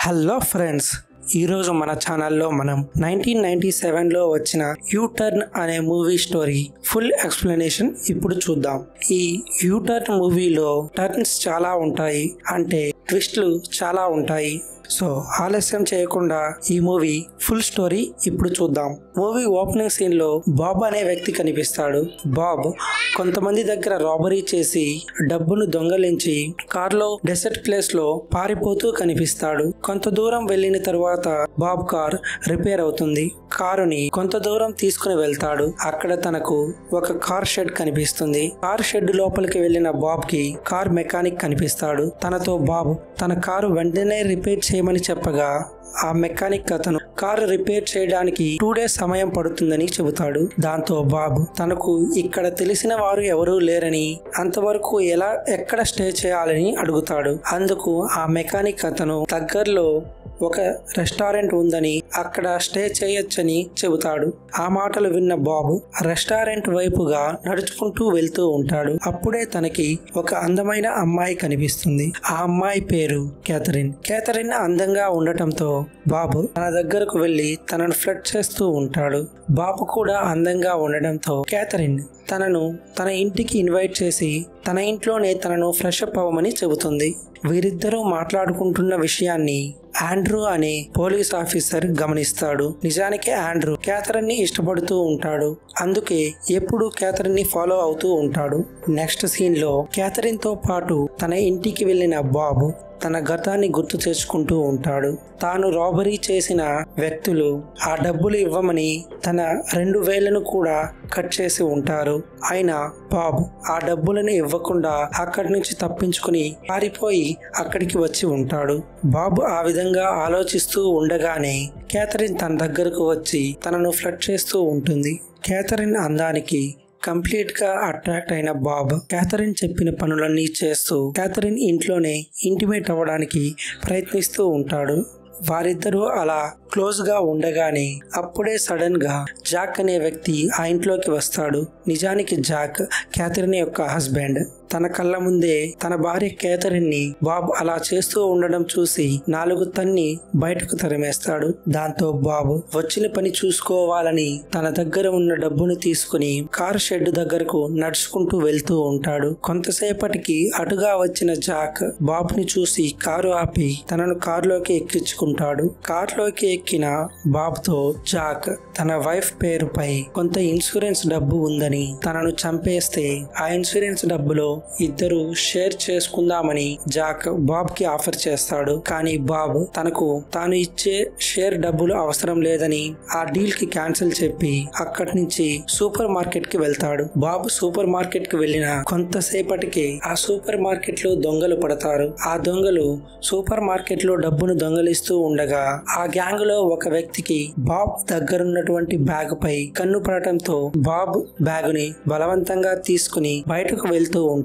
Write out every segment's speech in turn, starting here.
Hello friends, ఈరోజు మన ఛానల్లో మనం 1997లో వచ్చిన యూటర్న్ అనే మూవీ స్టోరీ ఫుల్ ఎక్స్ప్లెనేషన్ ఇప్పుడు చూద్దాం. ఈ యూటర్న్ మూవీలో టర్న్స్ చాలా ఉంటాయి, అంటే ట్విస్ట్లు చాలా ఉంటాయి. సో ఆలస్యం చేయకుండా ఈ మూవీ ఫుల్ స్టోరీ ఇప్పుడు చూద్దాం. మూవీ ఓపెనింగ్ సీన్ లో బాబ్ అనే వ్యక్తి కనిపిస్తాడు. బాబ్ కొంతమంది దగ్గర రాబరీ చేసి డబ్బును దొంగలించి కార్లో డెసర్ట్ ప్లేస్ లో పారిపోతూ కనిపిస్తాడు. కొంత దూరం వెళ్లిన తరువాత బాబ్ కార్ రిపేర్ అవుతుంది. కారుని కొంత దూరం తీసుకుని వెళ్తాడు. అక్కడ తనకు ఒక కార్ షెడ్ కనిపిస్తుంది. కార్ షెడ్ లోపలికి వెళ్లిన బాబ్ కి కార్ మెకానిక్ కనిపిస్తాడు. తనతో బాబ్ తన కారు వెంటనే రిపేర్ చేయమని చెప్పగా ఆ మెకానిక్ అతను కారు రిపేర్ చేయడానికి 2 days సమయం పడుతుందని చెబుతాడు. దాంతో బాబ్ తనకు ఇక్కడ తెలిసిన వారు ఎవరూ లేరని, అంతవరకు ఎక్కడ స్టే చేయాలని అడుగుతాడు. అందుకు ఆ మెకానిక్ అతను దగ్గరలో ఒక రెస్టారెంట్ ఉందని, అక్కడ స్టే చేయొచ్చని చెబుతాడు. ఆ మాటలు విన్న బాబ్ రెస్టారెంట్ వైపుగా నడుచుకుంటూ వెళ్తూ ఉంటాడు. అప్పుడే తనకి ఒక అందమైన అమ్మాయి కనిపిస్తుంది. ఆ అమ్మాయి పేరు క్యాథరిన్. క్యాథరిన్ అందంగా ఉండటంతో బాబ్ తన దగ్గరకు వెళ్లి తనను ఫ్లర్ట్ చేస్తూ ఉంటాడు. బాబ్ కూడా అందంగా ఉండడంతో క్యాథరిన్ తనను తన ఇంటికి ఇన్వైట్ చేసి తన ఇంట్లోనే తనను ఫ్రెష్ అప్ అవ్వమని చెబుతుంది. వీరిద్దరూ మాట్లాడుకుంటున్న విషయాన్ని ఆండ్రూ అనే పోలీస్ ఆఫీసర్ గమనిస్తాడు. నిజానికి ఆండ్రూ క్యాథరిన్ ని ఇష్టపడుతూ ఉంటాడు. అందుకే ఎప్పుడు క్యాథరిన్ ని ఫాలో అవుతూ ఉంటాడు. నెక్స్ట్ సీన్ లో క్యాథరిన్ తో పాటు తన ఇంటికి వెళ్లిన బాబ్ తన గతాన్ని గుర్తు తెచ్చుకుంటూ ఉంటాడు. తాను రాబరీ చేసిన వ్యక్తులు ఆ డబ్బులు ఇవ్వమని తన 2 వేళ్లను కూడా కట్ చేసి ఉంటారు. అయినా బాబ్ ఆ డబ్బులను ఇవ్వకుండా అక్కడి నుంచి తప్పించుకుని పారిపోయి అక్కడికి వచ్చి ఉంటాడు. బాబ్ ఆ విధంగా ఆలోచిస్తూ ఉండగానే క్యాథరిన్ తన దగ్గరకు వచ్చి తనను ఫ్లర్ట్ చేస్తూ ఉంటుంది. క్యాథరిన్ అందానికి కంప్లీట్ గా అట్రాక్ట్ అయిన బాబ్ క్యాథరిన్ చెప్పిన పనులన్నీ చేస్తూ క్యాథరిన్ ఇంట్లోనే ఇంటిమేట్ అవ్వడానికి ప్రయత్నిస్తూ ఉంటాడు. వారిద్దరూ అలా క్లోజ్ గా ఉండగానే అప్పుడే సడన్ గా జాక్ అనే వ్యక్తి ఆ ఇంట్లోకి వస్తాడు. నిజానికి జాక్ క్యాథరిన్ యొక్క హస్బెండ్. తన కళ్ళ ముందే తన భార్య క్యాథరిన్ ని బాబ్ అలా చేస్తూ ఉండడం చూసి 4 తన్ని బయటకు తరిమేస్తాడు. దాంతో బాబ్ వచ్చిన పని చూసుకోవాలని తన దగ్గర ఉన్న డబ్బును తీసుకుని కార్ షెడ్ దగ్గరకు నడుచుకుంటూ వెళ్తూ ఉంటాడు. కొంతసేపటికి అటుగా వచ్చిన జాక్ బాబ్ ని చూసి కారు ఆపి తనను కారులోకి ఎక్కించుకుంటాడు. కారులోకి ఎక్కిన బాబ్ తో జాక్ తన వైఫ్ పేరుపై కొంత ఇన్సూరెన్స్ డబ్బు ఉందని, తనను చంపేస్తే ఆ ఇన్సూరెన్స్ డబ్బులో ఇద్దరు షేర్ చేసుకుందామని జాక్ బాబ్ కి ఆఫర్ చేస్తాడు. కానీ బాబ్ తనకు తాను ఇచ్చే షేర్ డబ్బులు అవసరం లేదని ఆ డీల్ కి క్యాన్సిల్ చెప్పి అక్కడి నుంచి సూపర్ మార్కెట్ కి వెళ్తాడు. బాబ్ సూపర్ మార్కెట్ కి వెళ్లిన కొంతసేపటికి ఆ సూపర్ మార్కెట్ లో దొంగలు పడతారు. ఆ దొంగలు సూపర్ మార్కెట్ లో డబ్బును దొంగలిస్తూ ఉండగా ఆ గ్యాంగ్ లో ఒక వ్యక్తికి బాబ్ దగ్గరున్నటువంటి బ్యాగ్ పై కన్ను పడటంతో బాబ్ బ్యాగ్ ని బలవంతంగా తీసుకుని బయటకు వెళ్తూ ఉంటాడు.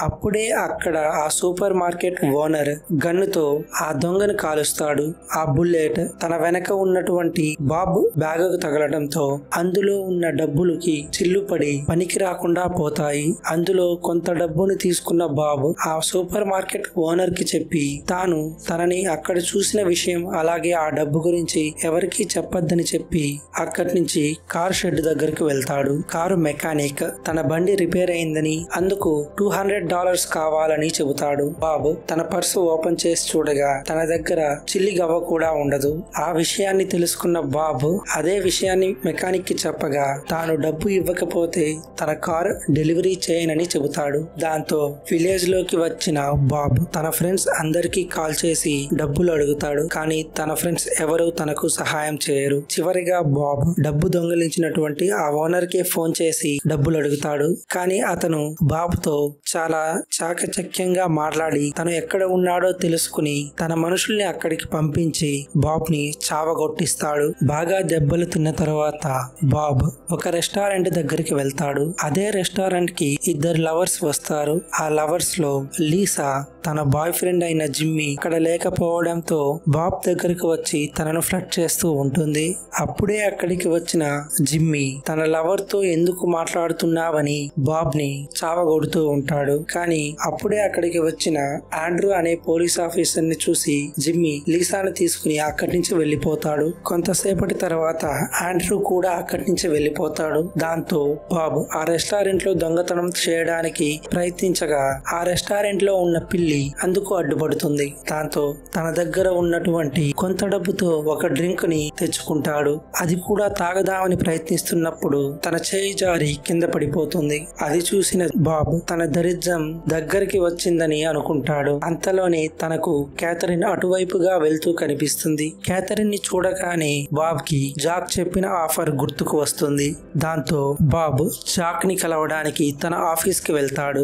అప్పుడే అక్కడ ఆ సూపర్ మార్కెట్ ఓనర్ గన్నుతో ఆ దొంగను కాలుస్తాడు. ఆ బుల్లెట్ తన వెనక ఉన్నటువంటి బాబ్ బ్యాగ్ తగలడంతో అందులో ఉన్న డబ్బులకి చిల్లుపడి పనికి రాకుండా పోతాయి. అందులో కొంత డబ్బును తీసుకున్న బాబ్ ఆ సూపర్ మార్కెట్ ఓనర్ కి చెప్పి తాను తనని అక్కడ చూసిన విషయం అలాగే ఆ డబ్బు గురించి ఎవరికీ చెప్పొద్దని చెప్పి అక్కడి నుంచి కార్ షెడ్ దగ్గరికి వెళ్తాడు. కారు మెకానిక్ తన బండి రిపేర్ అయిందని అందుకు $200 కావాలని చెబుతాడు. బాబ్ తన పర్సు ఓపెన్ చేసి చూడగా తన దగ్గర చిల్లి గవ్వ కూడా ఉండదు. ఆ విషయాన్ని తెలుసుకున్న బాబ్ అదే విషయాన్ని మెకానిక్ కి చెప్పగా తాను డబ్బు ఇవ్వకపోతే తన కార్ డెలివరీ చేయనని చెబుతాడు. దాంతో విలేజ్ లోకి వచ్చిన బాబ్ తన ఫ్రెండ్స్ అందరికీ కాల్ చేసి డబ్బులు అడుగుతాడు. కానీ తన ఫ్రెండ్స్ ఎవరు తనకు సహాయం చేయరు. చివరిగా బాబ్ డబ్బు దొంగిలించినటువంటి ఆ ఓనర్ కే ఫోన్ చేసి డబ్బులు అడుగుతాడు. కానీ అతను బాబ్ తో చాలా చాకచక్యంగా మాట్లాడి తను ఎక్కడ ఉన్నాడో తెలుసుకుని తన మనుషుల్ని అక్కడికి పంపించి బాబ్ ని చావగొట్టిస్తాడు. బాగా దెబ్బలు తిన్న తర్వాత బాబ్ ఒక రెస్టారెంట్ దగ్గరికి వెళ్తాడు. అదే రెస్టారెంట్ కి 2 లవర్స్ వస్తారు. ఆ లవర్స్ లో లీసా తన బాయ్ ఫ్రెండ్ అయిన జిమ్మీ అక్కడ లేకపోవడంతో బాబ్ దగ్గరికి వచ్చి తనను ఫ్లర్ట్ చేస్తూ ఉంటుంది. అప్పుడే అక్కడికి వచ్చిన జిమ్మీ తన లవర్ తో ఎందుకు మాట్లాడుతున్నావని బాబ్ ని చావగొడుతూ ఉంటాడు. కానీ అప్పుడే అక్కడికి వచ్చిన ఆండ్రూ అనే పోలీస్ ఆఫీసర్ ని చూసి జిమ్మీ లీసాను తీసుకుని అక్కడి నుంచి వెళ్లిపోతాడు. కొంతసేపటి తర్వాత ఆండ్రూ కూడా అక్కడి నుంచి వెళ్లిపోతాడు. దాంతో బాబ్ ఆ రెస్టారెంట్ లో దొంగతనం చేయడానికి ప్రయత్నించగా ఆ రెస్టారెంట్ లో ఉన్న పిల్లి అందుకు అడ్డుపడుతుంది. దాంతో తన దగ్గర ఉన్నటువంటి కొంత డబ్బుతో ఒక డ్రింక్ ని తెచ్చుకుంటాడు. అది కూడా తాగదామని ప్రయత్నిస్తున్నప్పుడు తన చేయి జారి కింద పడిపోతుంది. అది చూసిన బాబ్ తన దరిద్రం దగ్గరికి వచ్చిందని అనుకుంటాడు. అంతలోనే తనకు క్యాథరిన్ అటువైపుగా వెళ్తూ కనిపిస్తుంది. క్యాథరిన్ ని చూడగానే బాబ్ కి జాక్ చెప్పిన ఆఫర్ గుర్తుకు వస్తుంది. దాంతో బాబ్ జాక్ ని కలవడానికి తన ఆఫీస్ కి వెళ్తాడు.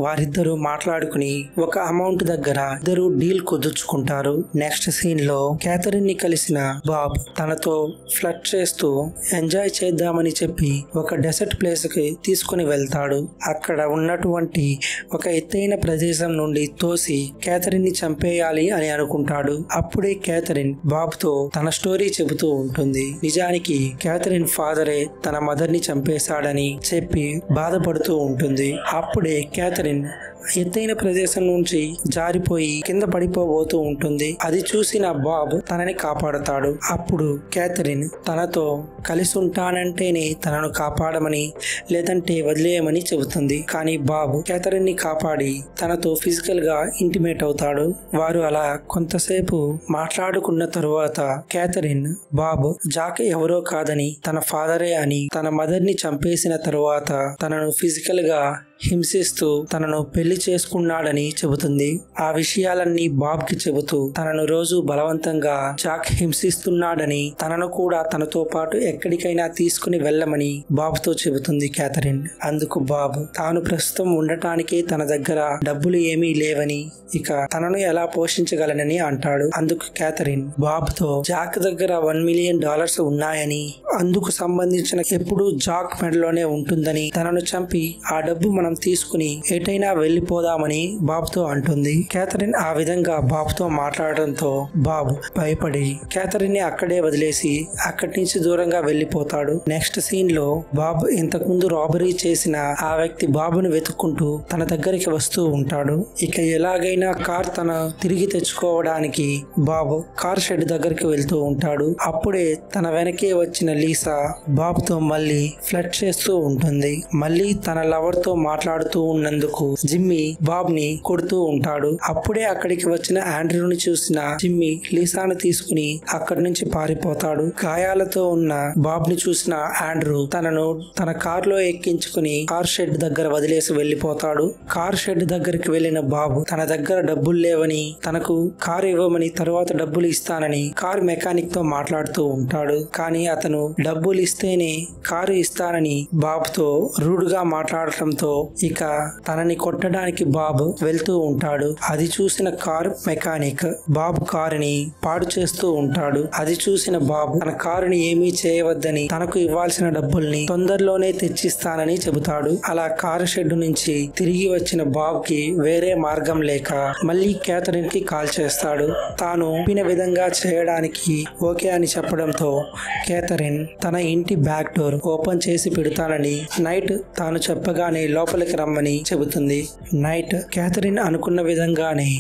వారిద్దరూ మాట్లాడుకుని ఒక అమౌంట్ దగ్గర ఇద్దరు డీల్ కుదుర్చుకుంటారు. నెక్స్ట్ సీన్ లో క్యాథరిన్ ని కలిసిన బాబ్ తనతో ఫ్లర్ట్ చేస్తూ ఎంజాయ్ చేద్దామని చెప్పి ఒక డెసర్ట్ ప్లేస్ కి తీసుకుని వెళ్తాడు. అక్కడ ఉన్నటువంటి ఒక ఎత్తైన ప్రదేశం నుండి తోసి క్యాథరిన్ ని చంపేయాలి అని అనుకుంటాడు. అప్పుడే క్యాథరిన్ బాబ్ తో తన స్టోరీ చెబుతూ ఉంటుంది. నిజానికి క్యాథరిన్ ఫాదరే తన మదర్ ని చంపేశాడని చెప్పి బాధపడుతూ ఉంటుంది. అప్పుడే క్యాథరిన్ ఎత్తైన ప్రదేశం నుంచి జారిపోయి కింద పడిపోబోతూ ఉంటుంది. అది చూసిన బాబ్ తనని కాపాడతాడు. అప్పుడు క్యాథరిన్ తనతో కలిసి ఉంటానంటేనే తనను కాపాడమని లేదంటే వదిలేయమని చెబుతుంది. కానీ బాబ్ క్యాథరిన్ ని కాపాడి తనతో ఫిజికల్ గా ఇంటిమేట్ అవుతాడు. వారు అలా కొంతసేపు మాట్లాడుకున్న తరువాత క్యాథరిన్ బాబ్ జాక్ ఎవరో కాదని తన ఫాదరే అని, తన మదర్ ని చంపేసిన తరువాత తనను ఫిజికల్ గా హింసిస్తూ తనను పెళ్లి చేసుకున్నాడని చెబుతుంది. ఆ విషయాలన్నీ బాబ్ కి చెబుతూ తనను రోజు బలవంతంగా జాక్ హింసిస్తున్నాడని, తనను కూడా తనతో పాటు ఎక్కడికైనా తీసుకుని వెళ్ళమని బాబ్ తో చెబుతుంది క్యాథరిన్. అందుకు బాబ్ తాను ప్రస్తుతం ఉండటానికే తన దగ్గర డబ్బులు ఏమీ లేవని, ఇక తనను ఎలా పోషించగలనని అంటాడు. అందుకు క్యాథరిన్ బాబ్ తో జాక్ దగ్గర $1 మిలియన్ ఉన్నాయని, అందుకు సంబంధించిన ఎప్పుడు జాక్ మెడలోనే ఉంటుందని, తనను చంపి ఆ డబ్బు మనం తీసుకుని ఎటైనా వెళ్లిపోదామని బాబ్ తో అంటుంది. క్యాథరిన్ ఆ విధంగా బాబ్ తో మాట్లాడడంతో బాబ్ భయపడి క్యాథరిన్ ని అక్కడే వదిలేసి అక్కడి నుంచి దూరంగా వెళ్లిపోతాడు. నెక్స్ట్ సీన్ లో బాబ్ ఇంతకుముందు రాబరీ చేసిన ఆ వ్యక్తి బాబును వెతుక్కుంటూ తన దగ్గరికి వస్తూ ఉంటాడు. ఇక ఎలాగైనా కార్ తన తిరిగి తెచ్చుకోవడానికి బాబ్ కార్ షెడ్ దగ్గరికి వెళ్తూ ఉంటాడు. అప్పుడే తన వెనకే వచ్చిన లీసా బాబ్ తో మళ్ళీ ఫ్లర్ట్ చేస్తూ ఉంటుంది. మళ్ళీ తన లవర్ తో మాట్లాడుతూ ఉన్నందుకు జిమ్మీ బాబ్ ని కొడుతూ ఉంటాడు. అప్పుడే అక్కడికి వచ్చిన ఆండ్రూని చూసిన జిమ్మీ లీసాను తీసుకుని అక్కడి నుంచి పారిపోతాడు. గాయాలతో ఉన్న బాబ్ ని చూసిన ఆండ్రూ తనను తన కార్ లో ఎక్కించుకుని కార్ షెడ్ దగ్గర వదిలేసి వెళ్లిపోతాడు. కార్ షెడ్ దగ్గరికి వెళ్లిన బాబ్ తన దగ్గర డబ్బులు లేవని, తనకు కారు ఇవ్వమని, తరువాత డబ్బులు ఇస్తానని కార్ మెకానిక్ తో మాట్లాడుతూ ఉంటాడు. కానీ అతను డబ్బులు ఇస్తేనే కారు ఇస్తానని బాబ్ తో రూడ్ గా మాట్లాడటంతో ఇక తనని కొట్టడానికి బాబ్ వెళ్తూ ఉంటాడు. అది చూసిన కార్ మెకానిక్ బాబ్ కారుని పాడు చేస్తూ ఉంటాడు. అది చూసిన బాబ్ తన కారుని ఏమీ చేయవద్దని, తనకు ఇవ్వాల్సిన డబ్బుల్ని తొందరలోనే తెచ్చిస్తానని చెబుతాడు. అలా కారు షెడ్ నుంచి తిరిగి వచ్చిన బాబ్ కి వేరే మార్గం లేక మళ్ళీ క్యాథరిన్ కి కాల్ చేస్తాడు. తాను చెప్పిన విధంగా చేయడానికి ఓకే అని చెప్పడంతో క్యాథరిన్ తన ఇంటి బ్యాక్ డోర్ ఓపెన్ చేసి పెడతానని నైట్ తాను చెప్పగానే లోపలికి రమ్మని చెబుతుంది. నైట్ క్యాథరిన్ అనుకున్న విధంగానే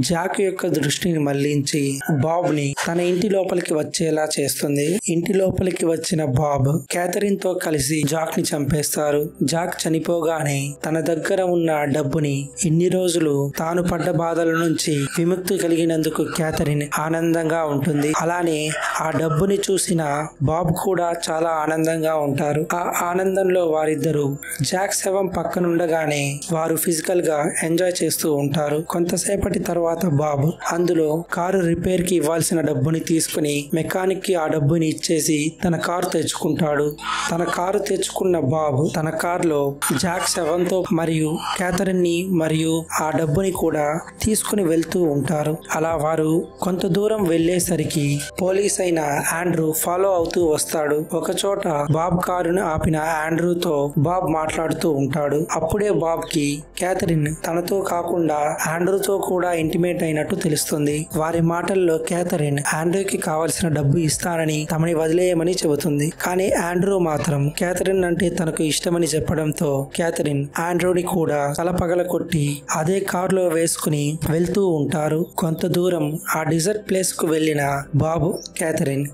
జాక్ యొక్క దృష్టిని మళ్లించి బాబ్ ని తన ఇంటి లోపలికి వచ్చేలా చేస్తుంది. ఇంటి లోపలికి వచ్చిన బాబ్ క్యాథరిన్ తో కలిసి జాక్ ని చంపేస్తారు. జాక్ చనిపోగానే తన దగ్గర ఉన్న డబ్బుని, ఇన్ని రోజులు తాను పడ్డ బాధల నుంచి విముక్తి కలిగినందుకు క్యాథరిన్ ఆనందంగా ఉంటుంది. అలానే ఆ డబ్బుని చూసిన బాబ్ కూడా చాలా ఆనందంగా ఉంటారు. ఆ ఆనందంలో వారిద్దరూ జాక్ శవం పక్కనుండగానే వారు ఫిజికల్ గా ఎంజాయ్ చేస్తూ ఉంటారు. కొంతసేపటి తర్వాత బాబ్ అందులో కారు రిపేర్ కి ఇవ్వాల్సిన డబ్బుని తీసుకుని మెకానిక్ కి ఆ డబ్బుని ఇచ్చేసి తన కారు తెచ్చుకుంటాడు. తన కారు తెచ్చుకున్న బాబ్ తన కారులో జాక్ శవంతో మరియు క్యాథరిన్ ని మరియు ఆ డబ్బుని కూడా తీసుకుని వెళ్తూ ఉంటారు. అలా వారు కొంత దూరం వెళ్లేసరికి పోలీస్ అయిన ఆండ్రూ ఫాలో అవుతూ వస్తాడు. ఒక చోట బాబ్ కారును ఆపిన ఆండ్రూతో బాబ్ మాట్లాడుతూ ఉంటాడు. అప్పుడే బాబ్ కి క్యాథరిన్ తనతో కాకుండా ఆండ్రూతో కూడా ఇంటిమేట్ అయినట్టు తెలుస్తుంది. వారి మాటల్లో క్యాథరిన్ ఆండ్రూకి కావలసిన డబ్బు ఇస్తానని తమని వదిలేయమని చెబుతుంది. కానీ ఆండ్రూ మాత్రం క్యాథరిన్ అంటే తనకు ఇష్టమని చెప్పడంతో క్యాథరిన్ ఆండ్రూని కూడా తలపగల కొట్టి అదే కారులో వేసుకుని వెళ్తూ ఉంటారు. కొంత దూరం ఆ డిజర్ట్ ప్లేస్ కు వెళ్లిన బాబు క్యాథరిన్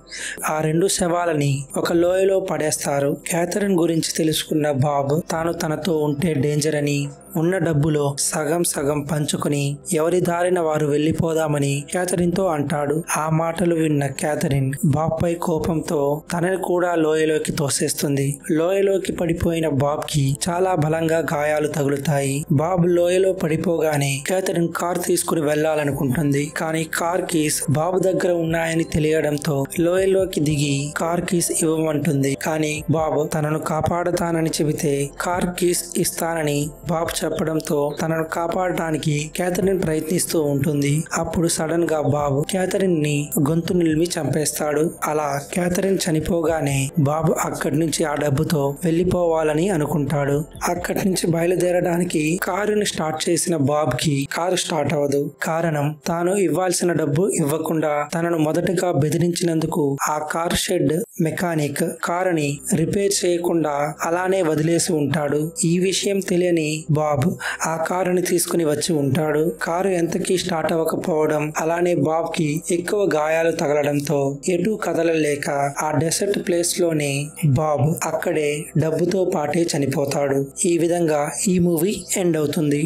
ఆ 2 శవాలని ఒక లోయలో పడేస్తారు. క్యాథరిన్ గురించి తెలుసుకున్న బాబ్ తాను తనతో ఉంటే డేంజర్ అని ఉన్న డబ్బులో సగం సగం పంచుకుని ఎవరి దారిన వారు వెళ్లిపోదామని క్యాథరిన్ తో అంటాడు. ఆ మాటలు విన్న క్యాథరిన్ బాబ్ పై కోపంతో తనని కూడా లోయలోకి తోసేస్తుంది. లోయలోకి పడిపోయిన బాబ్ కి చాలా బలంగా గాయాలు తగులుతాయి. బాబ్ లోయలో పడిపోగానే క్యాథరిన్ కార్ తీసుకుని వెళ్లాలనుకుంటుంది. కానీ కార్ కీస్ బాబ్ దగ్గర ఉన్నాయని తెలియడంతో లోయలోకి దిగి కార్ కీస్ ఇవ్వమంటుంది. కానీ బాబ్ తనను కాపాడతానని చెబితే కార్ కీస్ ఇస్తానని బాబ్ చెప్పడంతో తనను కాపాడటానికి క్యాథరిన్ ప్రయత్నిస్తూ ఉంటుంది. అప్పుడు సడన్ గా బాబ్ క్యాథరిన్ ని గొంతు నిలిమి చంపేస్తాడు. అలా క్యాథరిన్ చనిపోగానే బాబ్ అక్కడి నుంచి ఆ డబ్బుతో వెళ్లిపోవాలని అనుకుంటాడు. అక్కడి నుంచి బయలుదేరడానికి కారుని స్టార్ట్ చేసిన బాబ్ కి కారు స్టార్ట్ అవ్వదు. కారణం తాను ఇవ్వాల్సిన డబ్బు ఇవ్వకుండా తనను మొదటగా బెదిరించినందుకు ఆ కార్ షెడ్ మెకానిక్ కారుని రిపేర్ చేయకుండా అలానే వదిలేసి ఉంటాడు. ఈ విషయం తెలియని బాబ్ ఆ కారుని తీసుకుని వచ్చి ఉంటాడు. కారు ఎంతకీ స్టార్ట్ అవ్వకపోవడం అలానే బాబ్ కి ఎక్కువ గాయాలు తగలడంతో ఎటు కదలలేక ఆ డెసర్ట్ ప్లేస్ లోనే బాబ్ అక్కడే డబ్బుతో పాటే చనిపోతాడు. ఈ విధంగా ఈ మూవీ ఎండ్ అవుతుంది.